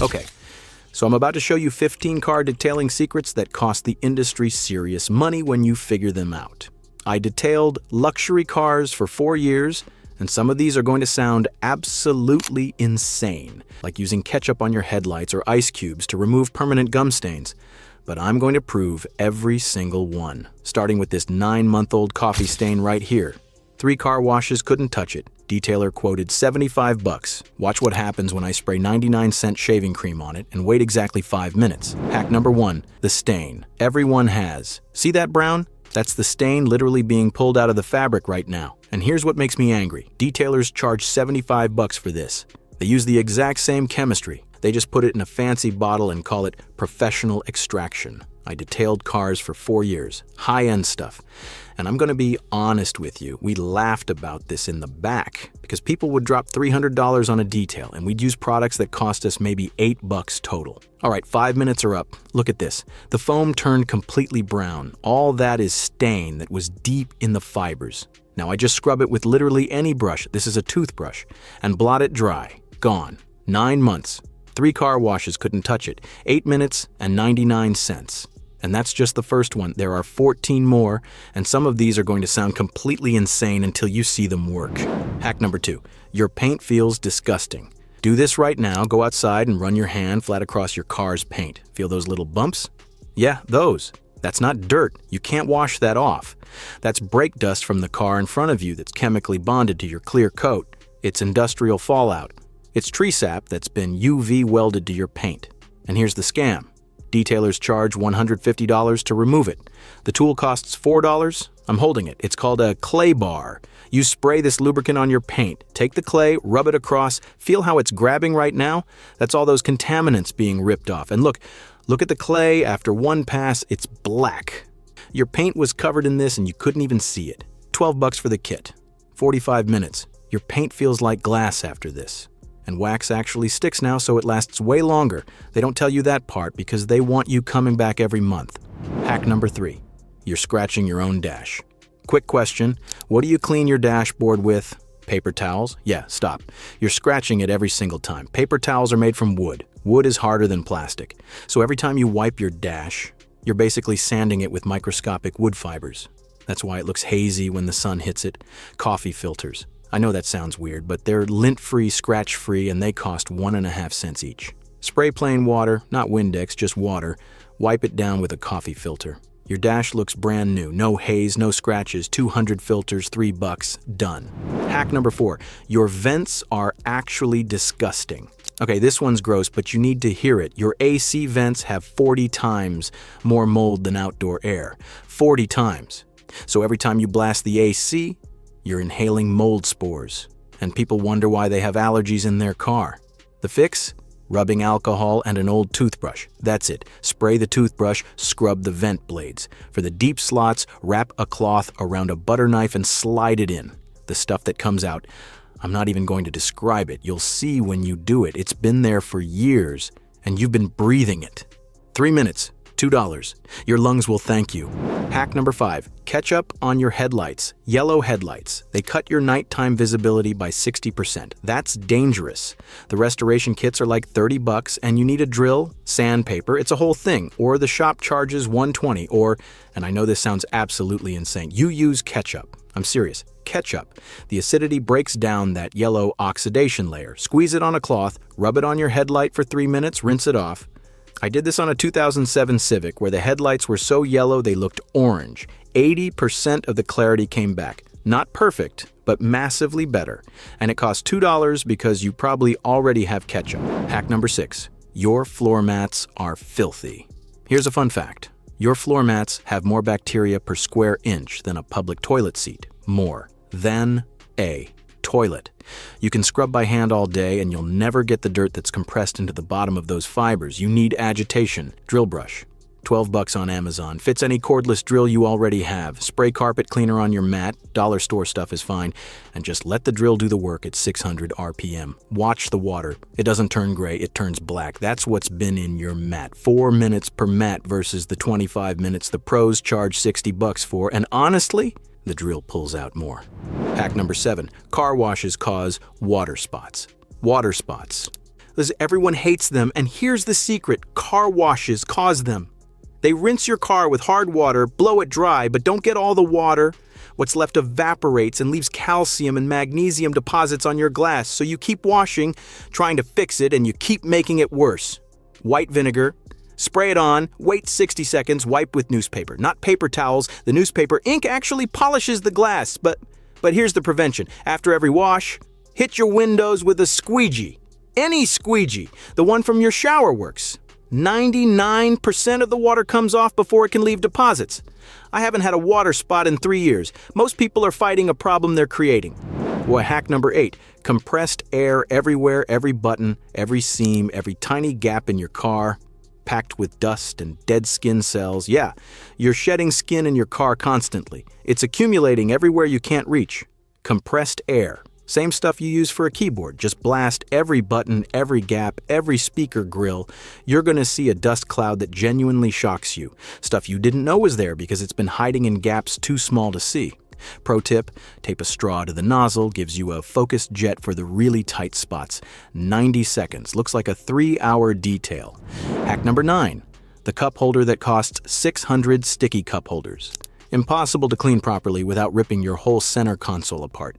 Okay, so I'm about to show you 15 car detailing secrets that cost the industry serious money when you figure them out. I detailed luxury cars for 4 years, and some of these are going to sound absolutely insane, like using ketchup on your headlights or ice cubes to remove permanent gum stains. But I'm going to prove every single one, starting with this 9-month-old coffee stain right here. 3 car washes couldn't touch it. Detailer quoted 75 bucks. Watch what happens when I spray 99-cent shaving cream on it and wait exactly 5 minutes. Hack number 1, the stain. Everyone has. See that brown? That's the stain literally being pulled out of the fabric right now. And here's what makes me angry. Detailers charge 75 bucks for this. They use the exact same chemistry. They just put it in a fancy bottle and call it professional extraction. I detailed cars for 4 years. High-end stuff. And I'm going to be honest with you, we laughed about this in the back because people would drop $300 on a detail and we'd use products that cost us maybe 8 bucks total. All right, 5 minutes are up. Look at this. The foam turned completely brown. All that is stain that was deep in the fibers. Now I just scrub it with literally any brush, this is a toothbrush, and blot it dry. Gone. 9 months. 3 car washes couldn't touch it. 8 minutes and 99 cents. And that's just the first one. There are 14 more, and some of these are going to sound completely insane until you see them work. Hack number 2. Your paint feels disgusting. Do this right now. Go outside and run your hand flat across your car's paint. Feel those little bumps? Yeah, those. That's not dirt. You can't wash that off. That's brake dust from the car in front of you that's chemically bonded to your clear coat. It's industrial fallout. It's tree sap that's been UV welded to your paint. And here's the scam. Detailers charge $150 to remove it. The tool costs $4. I'm holding it. It's called a clay bar. You spray this lubricant on your paint. Take the clay, rub it across. Feel how it's grabbing right now? That's all those contaminants being ripped off. And look at the clay. After one pass, it's black. Your paint was covered in this and you couldn't even see it. 12 bucks for the kit. 45 minutes. Your paint feels like glass after this. And wax actually sticks now, so it lasts way longer. They don't tell you that part because they want you coming back every month. Hack number 3. You're scratching your own dash. Quick question. What do you clean your dashboard with? Paper towels? Yeah, stop. You're scratching it every single time. Paper towels are made from wood. Wood is harder than plastic. So every time you wipe your dash, you're basically sanding it with microscopic wood fibers. That's why it looks hazy when the sun hits it. Coffee filters. I know that sounds weird, but they're lint-free, scratch-free, and they cost 1.5 cents each. Spray plain water, not Windex, just water. Wipe it down with a coffee filter. Your dash looks brand new. No haze, no scratches, 200 filters, 3 bucks, done. Hack number 4. Your vents are actually disgusting. Okay, this one's gross, but you need to hear it. Your AC vents have 40 times more mold than outdoor air. 40 times. So every time you blast the AC, you're inhaling mold spores, and people wonder why they have allergies in their car. The fix? Rubbing alcohol and an old toothbrush. That's it. Spray the toothbrush, scrub the vent blades. For the deep slots, wrap a cloth around a butter knife and slide it in. The stuff that comes out, I'm not even going to describe it. You'll see when you do it. It's been there for years, and you've been breathing it. 3 minutes. $2. Your lungs will thank you. Hack number 5. Ketchup on your headlights. Yellow headlights. They cut your nighttime visibility by 60%. That's dangerous. The restoration kits are like 30 bucks and you need a drill, sandpaper, it's a whole thing. Or the shop charges $120 or, and I know this sounds absolutely insane, you use ketchup. I'm serious. Ketchup. The acidity breaks down that yellow oxidation layer. Squeeze it on a cloth, rub it on your headlight for 3 minutes, rinse it off. I did this on a 2007 Civic where the headlights were so yellow they looked orange. 80% of the clarity came back. Not perfect, but massively better. And it cost $2 because you probably already have ketchup. Hack number 6. Your floor mats are filthy. Here's a fun fact. Your floor mats have more bacteria per square inch than a public toilet seat. More than a toilet. You can scrub by hand all day and you'll never get the dirt that's compressed into the bottom of those fibers. You need agitation. Drill brush. 12 bucks on Amazon. Fits any cordless drill you already have. Spray carpet cleaner on your mat. Dollar store stuff is fine. And just let the drill do the work at 600 RPM. Watch the water. It doesn't turn gray, it turns black. That's what's been in your mat. 4 minutes per mat versus the 25 minutes the pros charge 60 bucks for. And honestly, the drill pulls out more. Hack number 7. Car washes cause water spots. Water spots. because everyone hates them, and here's the secret: car washes cause them. They rinse your car with hard water, blow it dry, but don't get all the water. What's left evaporates and leaves calcium and magnesium deposits on your glass, so you keep washing, trying to fix it, and you keep making it worse. White vinegar. Spray it on, wait 60 seconds, wipe with newspaper. Not paper towels. The newspaper ink actually polishes the glass, but here's the prevention. After every wash, hit your windows with a squeegee. Any squeegee. The one from your shower works. 99% of the water comes off before it can leave deposits. I haven't had a water spot in 3 years. Most people are fighting a problem they're creating. Boy, hack number 8. Compressed air everywhere, every button, every seam, every tiny gap in your car, packed with dust and dead skin cells. Yeah, you're shedding skin in your car constantly. It's accumulating everywhere you can't reach. Compressed air. Same stuff you use for a keyboard. Just blast every button, every gap, every speaker grill. You're going to see a dust cloud that genuinely shocks you. Stuff you didn't know was there because it's been hiding in gaps too small to see. Pro tip, tape a straw to the nozzle, gives you a focused jet for the really tight spots. 90 seconds, looks like a 3-hour detail. Hack number 9, the cup holder that costs 600 sticky cup holders. Impossible to clean properly without ripping your whole center console apart.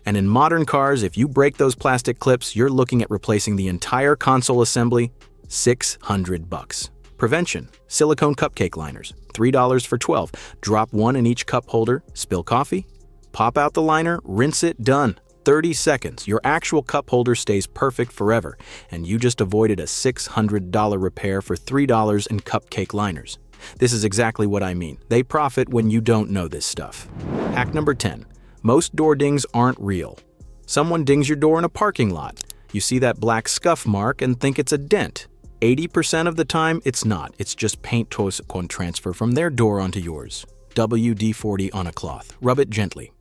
And in modern cars, if you break those plastic clips, you're looking at replacing the entire console assembly, $600. Prevention, silicone cupcake liners, $3 for 12. Drop one in each cup holder, spill coffee, pop out the liner, rinse it, done. 30 seconds. Your actual cup holder stays perfect forever, and you just avoided a $600 repair for $3 in cupcake liners. This is exactly what I mean. They profit when you don't know this stuff. Hack number 10. Most door dings aren't real. Someone dings your door in a parking lot. You see that black scuff mark and think it's a dent. 80% of the time, it's not. It's just paint transfer from their door onto yours. WD-40 on a cloth. Rub it gently.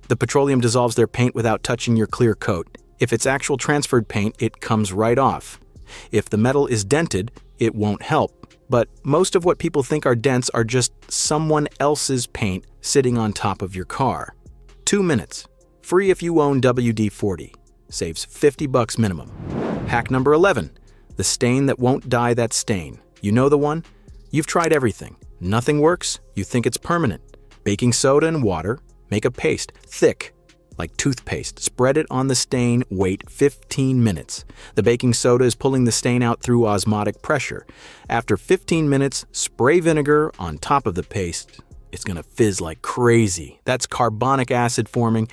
The petroleum dissolves their paint without touching your clear coat. If it's actual transferred paint, it comes right off. If the metal is dented, it won't help. But most of what people think are dents are just someone else's paint sitting on top of your car. 2 minutes. Free if you own WD-40. Saves $50 minimum. Hack number 11. The stain that won't dye that stain. You know the one? You've tried everything. Nothing works. You think it's permanent. Baking soda and water. Make a paste. Thick. Like toothpaste. Spread it on the stain. Wait 15 minutes. The baking soda is pulling the stain out through osmotic pressure. After 15 minutes, spray vinegar on top of the paste. It's going to fizz like crazy. That's carbonic acid forming,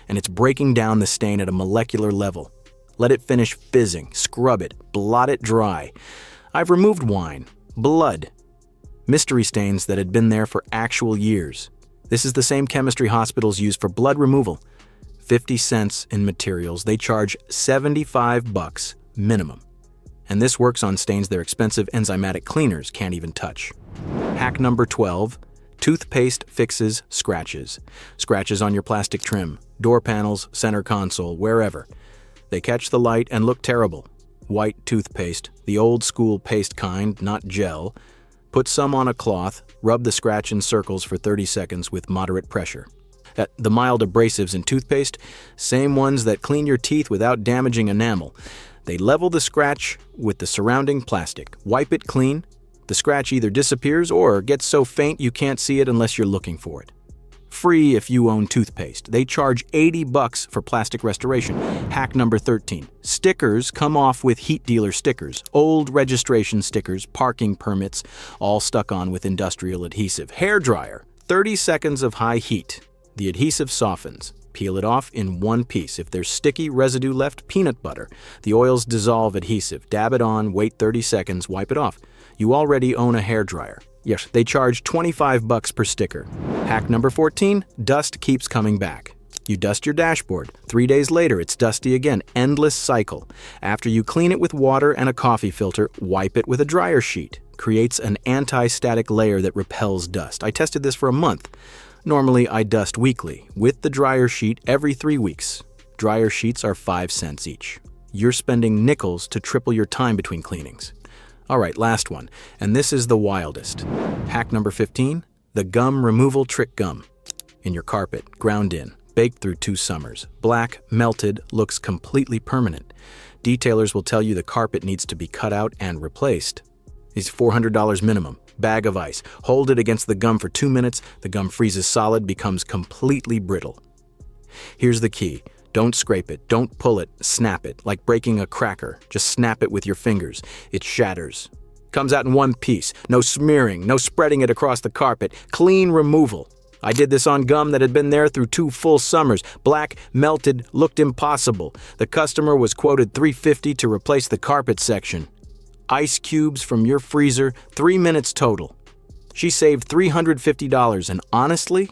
and it's breaking down the stain at a molecular level. Let it finish fizzing. Scrub it. Blot it dry. I've removed wine, blood, mystery stains that had been there for actual years. This is the same chemistry hospitals use for blood removal. 50 cents in materials. They charge $75 minimum. And this works on stains their expensive enzymatic cleaners can't even touch. Hack number 12. Toothpaste fixes scratches. Scratches on your plastic trim, door panels, center console, wherever. They catch the light and look terrible. White toothpaste, the old school paste kind, not gel. Put some on a cloth, rub the scratch in circles for 30 seconds with moderate pressure. The mild abrasives in toothpaste, same ones that clean your teeth without damaging enamel. They level the scratch with the surrounding plastic. Wipe it clean. The scratch either disappears or gets so faint you can't see it unless you're looking for it. Free if you own toothpaste. They charge $80 for plastic restoration. Hack number 13. Stickers come off with heat dealer stickers. Old registration stickers, parking permits, all stuck on with industrial adhesive. Hair dryer. 30 seconds of high heat. The adhesive softens. Peel it off in one piece. If there's sticky residue left, peanut butter. The oils dissolve adhesive. Dab it on, wait 30 seconds, wipe it off. You already own a hairdryer. Yes, they charge $25 per sticker. Hack number 14, dust keeps coming back. You dust your dashboard. 3 days later, it's dusty again. Endless cycle. After you clean it with water and a coffee filter, wipe it with a dryer sheet. Creates an anti-static layer that repels dust. I tested this for a month. Normally, I dust weekly, with the dryer sheet every 3 weeks. Dryer sheets are 5 cents each. You're spending nickels to triple your time between cleanings. All right, last one, and this is the wildest. Hack number 15, the gum removal trick gum. In your carpet, ground in. baked through 2 summers. Black, melted, looks completely permanent. Detailers will tell you the carpet needs to be cut out and replaced. It's $400 minimum. Bag of ice. Hold it against the gum for 2 minutes. The gum freezes solid, becomes completely brittle. Here's the key. Don't scrape it. Don't pull it. Snap it. Like breaking a cracker. Just snap it with your fingers. It shatters. Comes out in one piece. No smearing. No spreading it across the carpet. Clean removal. I did this on gum that had been there through 2 full summers. Black, melted, looked impossible. The customer was quoted $350 to replace the carpet section. Ice cubes from your freezer, 3 minutes total. She saved $350, and honestly,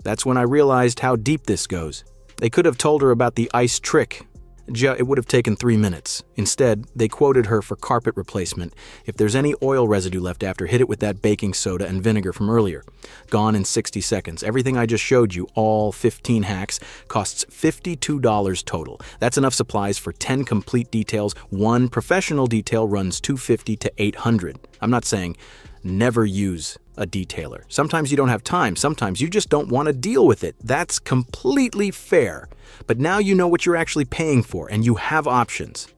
that's when I realized how deep this goes. They could have told her about the ice trick. It would have taken 3 minutes. Instead, they quoted her for carpet replacement. If there's any oil residue left after, hit it with that baking soda and vinegar from earlier. Gone in 60 seconds. Everything I just showed you, all 15 hacks, costs $52 total. That's enough supplies for 10 complete details. 1 professional detail runs $250 to $800. I'm not saying never use a detailer. Sometimes you don't have time. Sometimes you just don't want to deal with it. That's completely fair. But now you know what you're actually paying for, and you have options.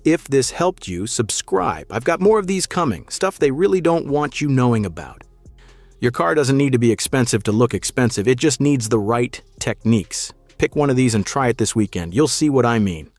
If this helped you, subscribe. I've got more of these coming, stuff they really don't want you knowing about. Your car doesn't need to be expensive to look expensive. It just needs the right techniques. Pick one of these and try it this weekend. You'll see what I mean.